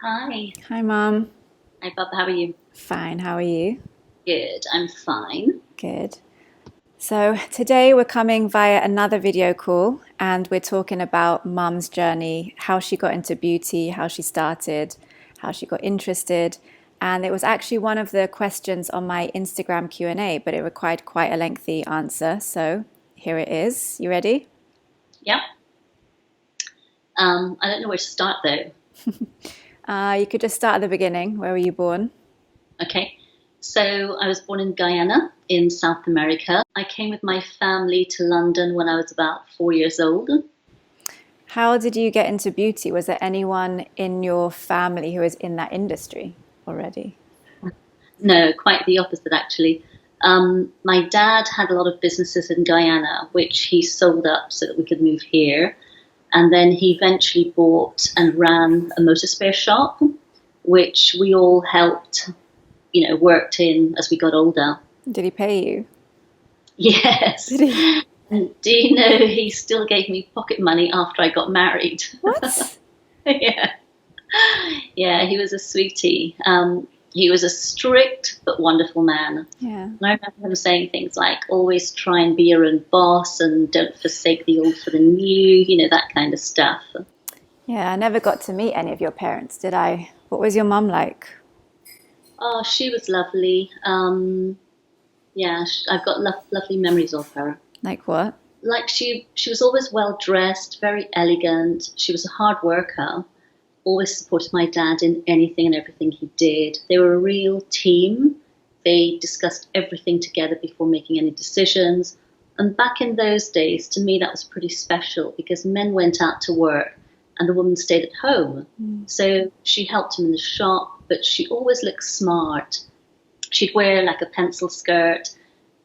Hi. Hi, Mom. Hi, Bob. How are you? Fine, how are you? Good. I'm fine. Good. So, today we're coming via another video call and we're talking about Mum's journey, how she got into beauty, how she started, how she got interested. And it was actually one of the questions on my Instagram Q&A, but it required quite a lengthy answer. So, here it is. You ready? Yep. I don't know where to start though. You could just start at the beginning. Where were you born? Okay. So I was born in Guyana in South America. I came with my family to London when I was about 4 years old. How did you get into beauty? Was there anyone in your family who was in that industry already? No, quite the opposite actually. My dad had a lot of businesses in Guyana, which he sold up so that we could move here. And then he eventually bought and ran a motor spare shop, which we all helped, worked in as we got older. Did he pay you? Yes. Did he? And do you know he still gave me pocket money after I got married? What? Yeah. Yeah, he was a sweetie. He was a strict but wonderful man. Yeah. And I remember him saying things like, always try and be your own boss and don't forsake the old for the new, that kind of stuff. Yeah, I never got to meet any of your parents, did I? What was your mum like? Oh, she was lovely. Yeah, I've got lovely memories of her. Like what? Like she was always well dressed, very elegant. She was a hard worker, always supported my dad in anything and everything he did. They were a real team. They discussed everything together before making any decisions. And back in those days, to me, that was pretty special because men went out to work and the woman stayed at home. So she helped him in the shop, but she always looked smart. She'd wear like a pencil skirt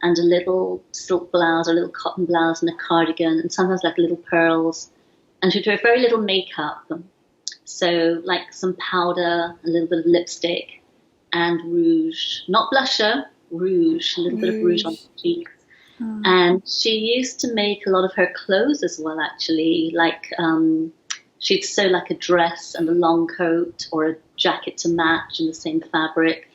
and a little silk blouse or a little cotton blouse and a cardigan and sometimes like little pearls. And she'd wear very little makeup. So like some powder, a little bit of lipstick and rouge, not blusher, rouge, a little bit of rouge on Rouge. the cheeks. Oh. And she used to make a lot of her clothes as well, actually. Like she'd sew like a dress and a long coat or a jacket to match in the same fabric.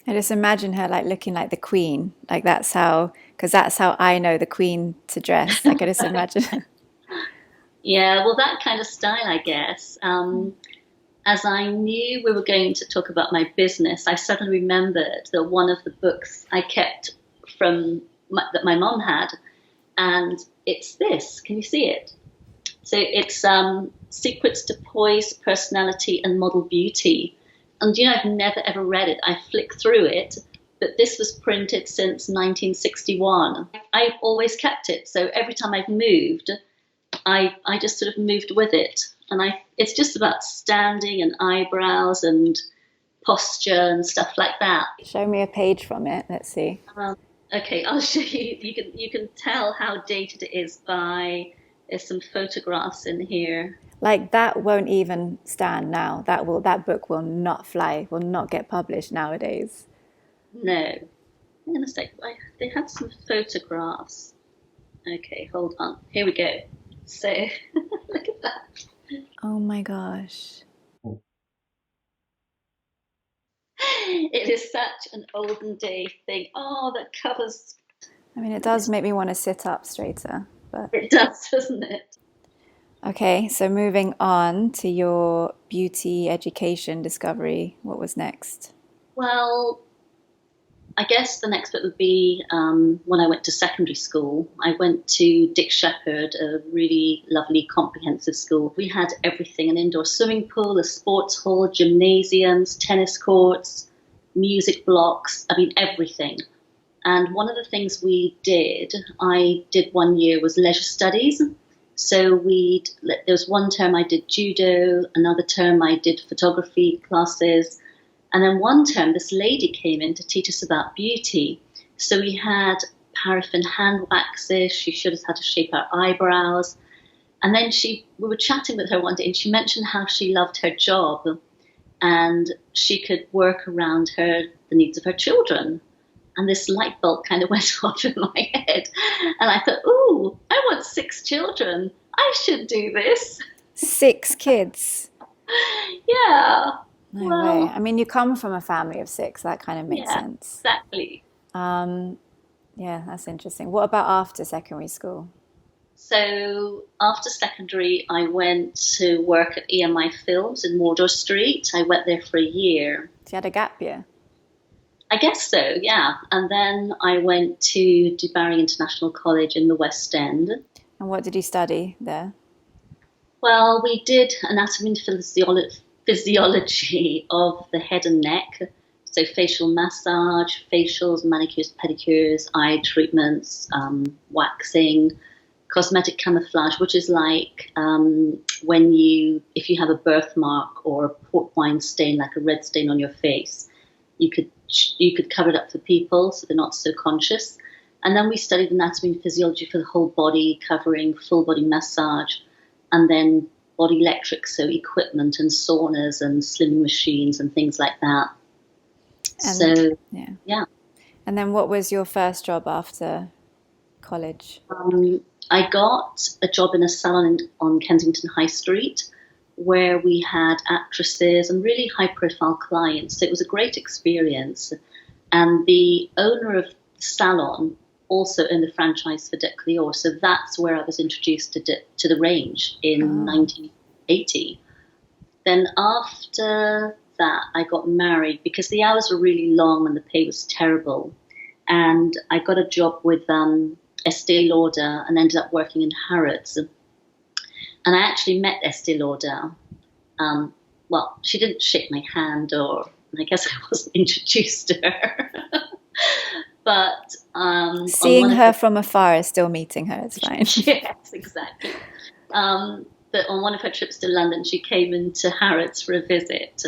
I just imagine her like looking like the queen. Like because that's how I know the queen to dress. I could just imagine. Yeah, well, that kind of style, I guess. As I knew we were going to talk about my business, I suddenly remembered that one of the books I kept that my mom had, and it's this. Can you see it? So it's Secrets to Poise, Personality, and Model Beauty. And I've never ever read it. I flicked through it, but this was printed since 1961. I've always kept it. So every time I've moved, I just sort of moved with it. And it's just about standing and eyebrows and posture and stuff like that. Show me a page from it. Let's see. Um, okay, I'll show you. You can tell how dated it is by there's some photographs in here. Like that won't even stand now. That book will not fly, will not get published nowadays. No, hang on a sec. They had some photographs. Okay, hold on. Here we go. So look at that. Oh my gosh. It is such an olden day thing. Oh, that covers. I mean, it does make me want to sit up straighter, but It does, doesn't it? okay, so moving on to your beauty education discovery, what was next? Well, I guess the next bit would be when I went to secondary school. I went to Dick Shepherd, a really lovely comprehensive school. We had everything: an indoor swimming pool, a sports hall, gymnasiums, tennis courts, music blocks. I mean, everything. And one of the things I did one year was leisure studies. So there was one term I did judo, another term I did photography classes, and then one term, this lady came in to teach us about beauty. So we had paraffin hand waxes. She showed us how to shape our eyebrows. And then we were chatting with her one day, and she mentioned how she loved her job and she could work around the needs of her children. And this light bulb kind of went off in my head. And I thought, ooh, I want 6 children. I should do this. 6 kids. Yeah. No way. Well, I mean, you come from a family of six. That kind of makes yeah, sense. exactly. Yeah, that's interesting. What about after secondary school? So after secondary, I went to work at EMI Films in Wardour Street. I went there for a year. So you had a gap year. I guess so, yeah. And then I went to Dubarry International College in the West End. And what did you study there? Well, we did anatomy and physiology of the head and neck. So facial massage, facials, manicures, pedicures, eye treatments, waxing, cosmetic camouflage, which is like if you have a birthmark or a port wine stain, like a red stain on your face, you could cover it up for people so they're not so conscious. And then we studied anatomy and physiology for the whole body, covering full body massage, and then body electric, so equipment and saunas and slimming machines and things like that. And So, yeah. yeah. And then what was your first job after college? I got a job in a salon on Kensington High Street where we had actresses and really high profile clients. So it was a great experience. And the owner of the salon also owned the franchise for De Clior. So that's where I was introduced to the range in Oh, 1980. Then after that, I got married because the hours were really long and the pay was terrible. And I got a job with Estee Lauder and ended up working in Harrods. And I actually met Estee Lauder. Well, she didn't shake my hand, or I guess I wasn't introduced to her. But on seeing one of her her, from afar is still meeting her. It's fine. yes, exactly. But on one of her trips to London, she came into Harrods for a visit.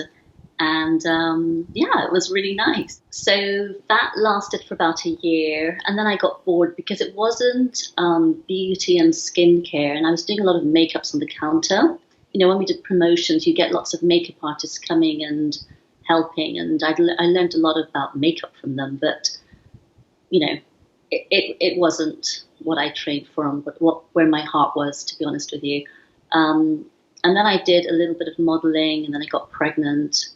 And yeah, it was really nice. So that lasted for about a year. And then I got bored because it wasn't beauty and skincare. And I was doing a lot of makeups on the counter. You know, when we did promotions, you get lots of makeup artists coming and helping. And I learned a lot about makeup from them. But, you know, it wasn't what I trained from, but where my heart was, to be honest with you. And then I did a little bit of modeling, and then I got pregnant.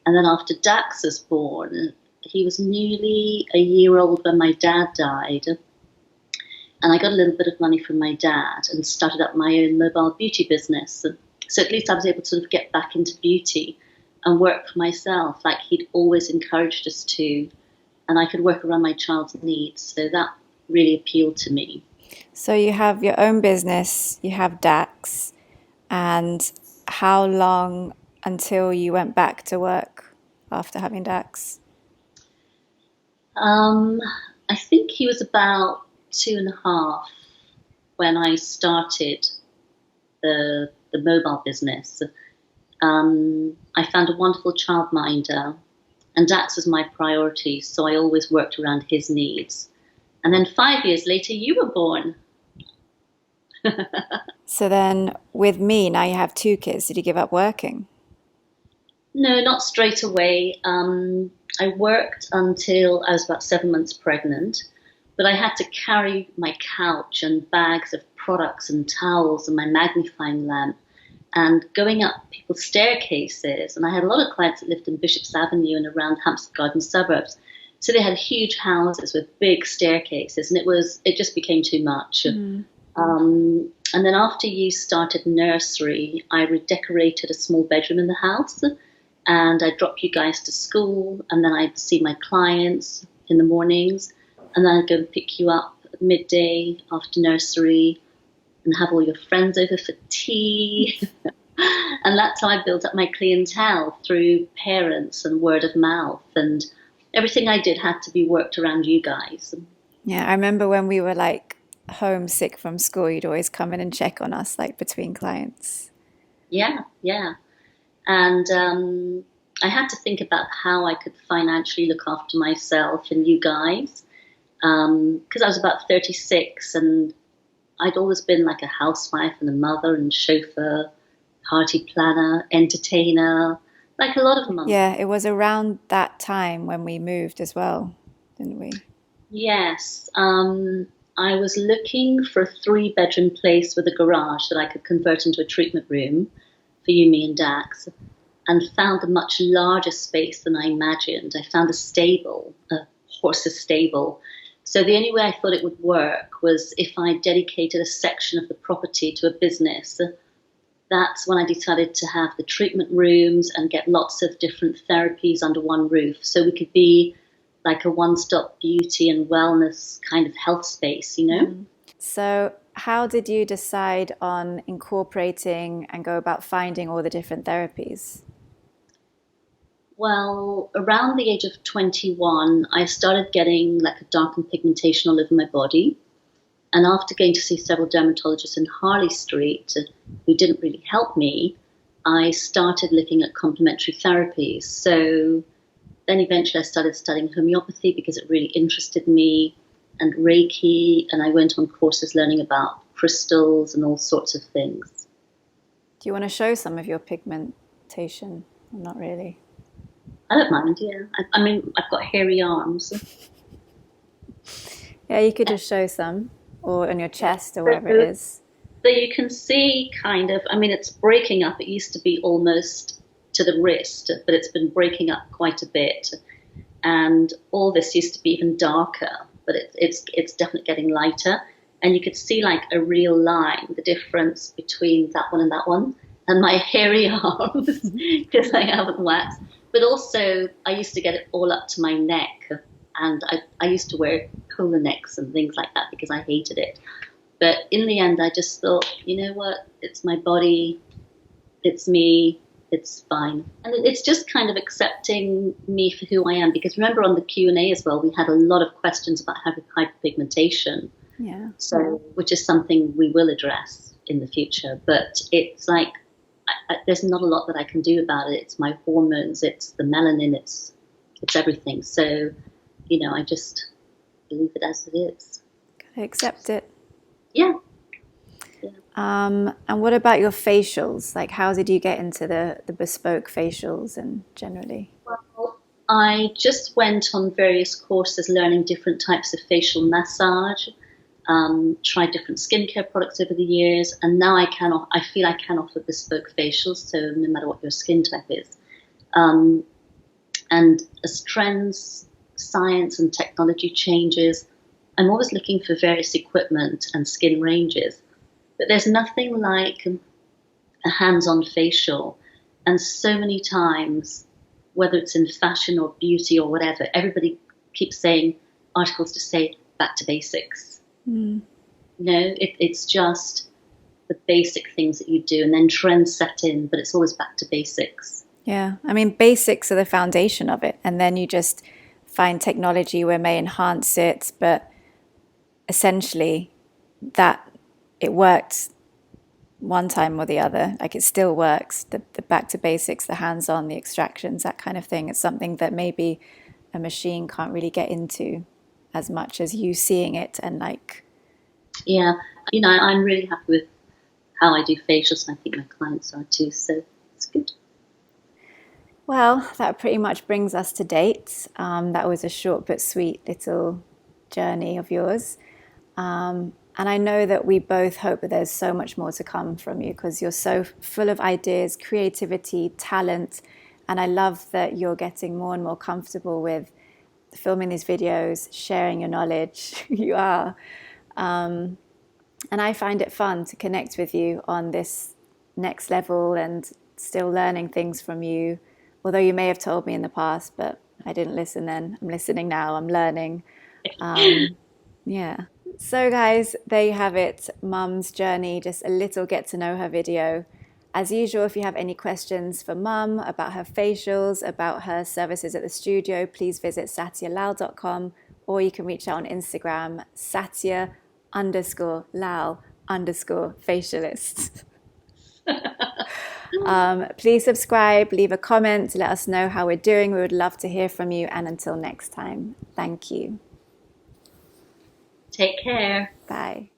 And then after Dax was born, he was nearly a year old when my dad died. And I got a little bit of money from my dad and started up my own mobile beauty business. So at least I was able to sort of get back into beauty and work for myself, like he'd always encouraged us to. And I could work around my child's needs. So that really appealed to me. So you have your own business, you have Dax, and how long until you went back to work after having Dax? Um, I think he was about 2.5 when I started the mobile business. I found a wonderful childminder, and Dax was my priority, so I always worked around his needs. And then 5 years later, you were born. So then with me, now you have two kids. Did you give up working? No, not straight away. I worked until I was about 7 months pregnant, but I had to carry my couch and bags of products and towels and my magnifying lamp and going up people's staircases. And I had a lot of clients that lived in Bishop's Avenue and around Hampstead Garden suburbs. So they had huge houses with big staircases, and it just became too much. And then after you started nursery, I redecorated a small bedroom in the house, and I'd drop you guys to school, and then I'd see my clients in the mornings, and then I'd go and pick you up at midday after nursery and have all your friends over for tea. And that's how I built up my clientele, through parents and word of mouth. And everything I did had to be worked around you guys. Yeah, I remember when we were like homesick from school, you'd always come in and check on us like between clients. Yeah, yeah. And I had to think about how I could financially look after myself and you guys. Because I was about 36, and I'd always been like a housewife and a mother and chauffeur, party planner, entertainer, like a lot of mums. Yeah, it was around that time when we moved as well, didn't we? Yes. I was looking for a 3-bedroom place with a garage that I could convert into a treatment room for Yumi and Dax, and found a much larger space than I imagined. I found a horse's stable. So the only way I thought it would work was if I dedicated a section of the property to a business. That's when I decided to have the treatment rooms and get lots of different therapies under one roof. So we could be like a one-stop beauty and wellness kind of health space, you know? So how did you decide on incorporating and go about finding all the different therapies? Well, around the age of 21, I started getting like a darkened pigmentation all over my body. And after going to see several dermatologists in Harley Street who didn't really help me, I started looking at complementary therapies. So then eventually I started studying homeopathy because it really interested me, and Reiki, and I went on courses learning about crystals and all sorts of things. Do you want to show some of your pigmentation? Not really. I don't mind, yeah. I mean, I've got hairy arms. Yeah, you could just show some, or on your chest or wherever it is. So you can see kind of, I mean, it's breaking up. It used to be almost to the wrist, but it's been breaking up quite a bit. And all this used to be even darker, but it's definitely getting lighter. And you could see like a real line, the difference between that one and that one. And my hairy arms, because I haven't waxed. But also, I used to get it all up to my neck. And I used to wear polo necks and things like that because I hated it. But in the end, I just thought, you know what? It's my body. It's me. It's fine. And it's just kind of accepting me for who I am. Because remember on the Q&A as well, we had a lot of questions about hyperpigmentation. Yeah. So, which is something we will address in the future. But it's like, there's not a lot that I can do about it. It's my hormones. It's the melanin. It's everything. So, you know, I just believe it as it is. Gotta accept it. Yeah. And what about your facials? Like, how did you get into the bespoke facials and generally? Well, I just went on various courses learning different types of facial massage, tried different skincare products over the years, and now I feel I can offer bespoke facials, so no matter what your skin type is. And as trends, science and technology changes, I'm always looking for various equipment and skin ranges. But there's nothing like a hands-on facial. And so many times, whether it's in fashion or beauty or whatever, everybody keeps saying articles to say back to basics. You know, it's just the basic things that you do, and then trends set in, but it's always back to basics. Yeah, I mean, basics are the foundation of it. And then you just find technology where it may enhance it, but essentially that it worked one time or the other. Like it still works. The back to basics, the hands-on, the extractions, that kind of thing. It's something that maybe a machine can't really get into as much as you seeing it and like. Yeah, you know, I'm really happy with how I do facials, and I think my clients are too. So it's good. Well, that pretty much brings us to date. That was a short but sweet little journey of yours. And I know that we both hope that there's so much more to come from you because you're so full of ideas, creativity, talent. And I love that you're getting more and more comfortable with filming these videos, sharing your knowledge. You are. And I find it fun to connect with you on this next level and still learning things from you. Although you may have told me in the past, but I didn't listen then. I'm listening now. I'm learning. Yeah. So guys, there you have it. Mum's journey, just a little get to know her video. As usual, if you have any questions for Mum about her facials, about her services at the studio, please visit satyalal.com, or you can reach out on Instagram, Satya_Lal_facialist. Please subscribe, leave a comment, let us know how we're doing. We would love to hear from you. And until next time, thank you. Take care. Bye.